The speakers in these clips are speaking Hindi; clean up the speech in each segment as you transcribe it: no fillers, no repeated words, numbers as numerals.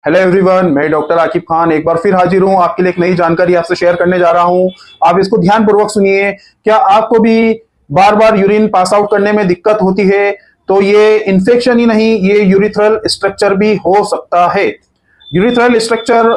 हेलो एवरीवन, मैं डॉक्टर आकिब खान एक बार फिर हाजिर हूं आपके लिए एक नई जानकारी आपसे शेयर करने जा रहा हूं। आप इसको ध्यानपूर्वक सुनिए। क्या आपको भी बार बार यूरिन पास आउट करने में दिक्कत होती है? तो ये इन्फेक्शन ही नहीं, ये यूरिथ्रल स्ट्रक्चर भी हो सकता है। यूरिथ्रल स्ट्रक्चर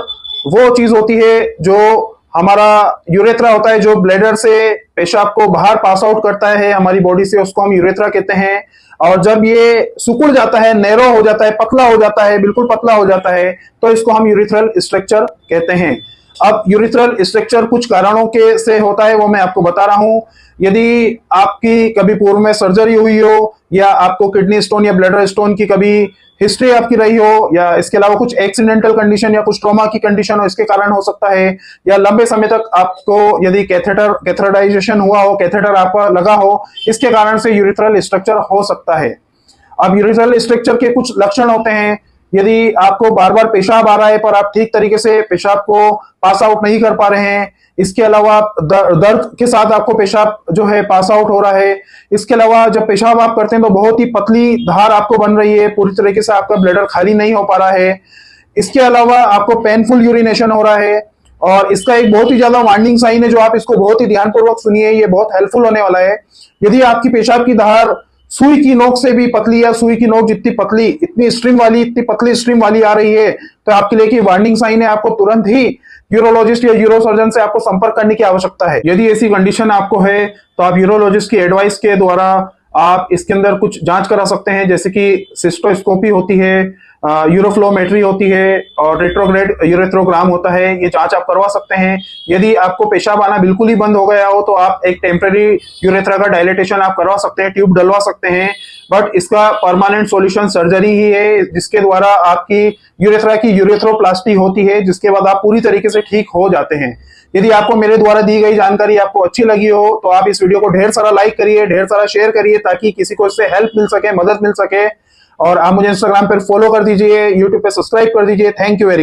वो चीज होती है जो हमारा यूरेथ्रा होता है, जो ब्लैडर से पेशाब को बाहर पास आउट करता है हमारी बॉडी से, उसको हम यूरेथ्रा कहते हैं। और जब ये सिकुड़ जाता है, नैरो हो जाता है, पतला हो जाता है, बिल्कुल पतला हो जाता है, तो इसको हम यूरिथ्रल स्ट्रक्चर कहते हैं। अब यूरिथ्रल स्ट्रक्चर कुछ कारणों के से होता है, वो मैं आपको बता रहा हूं। यदि आपकी कभी पूर्व में सर्जरी हुई हो, या आपको किडनी स्टोन या ब्लैडर स्टोन की कभी हिस्ट्री आपकी रही हो, या इसके अलावा कुछ एक्सीडेंटल कंडीशन या कुछ ट्रॉमा की कंडीशन हो, इसके कारण हो सकता है। या लंबे समय तक आपको यदि कैथेटराइजेशन हुआ हो, कैथेटर आपका लगा हो, इसके कारण से यूरिथ्रल स्ट्रक्चर हो सकता है। अब यूरिथ्रल स्ट्रक्चर के कुछ लक्षण होते हैं। यदि आपको बार बार पेशाब आ रहा है पर आप ठीक तरीके से पेशाब को पास आउट नहीं कर पा रहे हैं, इसके अलावा दर्द के साथ आपको पेशाब जो है पास आउट हो रहा है, इसके अलावा जब पेशाब आप करते हैं तो बहुत ही पतली धार आपको बन रही है, पूरी तरीके से आपका ब्लैडर खाली नहीं हो पा रहा है, इसके अलावा आपको पेनफुल यूरिनेशन हो रहा है। और इसका एक बहुत ही ज्यादा वार्निंग साइन है, जो आप इसको बहुत ही ध्यानपूर्वक सुनिए, ये बहुत हेल्पफुल होने वाला है। यदि आपकी पेशाब की धार सुई की नोक से भी पतली, या सुई की नोक जितनी पतली, इतनी स्ट्रीम वाली, इतनी पतली स्ट्रीम वाली आ रही है, तो आपके लिए वार्निंग साइन है। आपको तुरंत ही यूरोलॉजिस्ट या यूरोसर्जन से आपको संपर्क करने की आवश्यकता है। यदि ऐसी कंडीशन आपको है तो आप यूरोलॉजिस्ट की एडवाइस के द्वारा आप इसके अंदर कुछ जांच करा सकते हैं, जैसे कि सिस्टोस्कोपी होती है, यूरोफ्लोमेट्री होती है, और रेट्रोग्रेड यूरेथ्रोग्राम होता है। ये जांच आप करवा सकते हैं। यदि आपको पेशाब आना बिल्कुल ही बंद हो गया हो तो आप एक टेम्परेरी यूरेथ्रा का डायलेटेशन आप करवा सकते हैं, ट्यूब डलवा सकते हैं। बट इसका परमानेंट सॉल्यूशन सर्जरी ही है, जिसके द्वारा आपकी यूरेथ्रा की यूरेथ्रोप्लास्टी होती है, जिसके बाद आप पूरी तरीके से ठीक हो जाते हैं। यदि आपको मेरे द्वारा दी गई जानकारी आपको अच्छी लगी हो तो आप इस वीडियो को ढेर सारा लाइक करिए, ढेर सारा शेयर करिए, ताकि किसी को इससे हेल्प मिल सके, मदद मिल सके। और आप मुझे इंस्टाग्राम पर फॉलो कर दीजिए, यूट्यूब पे सब्सक्राइब कर दीजिए। Thank you very much.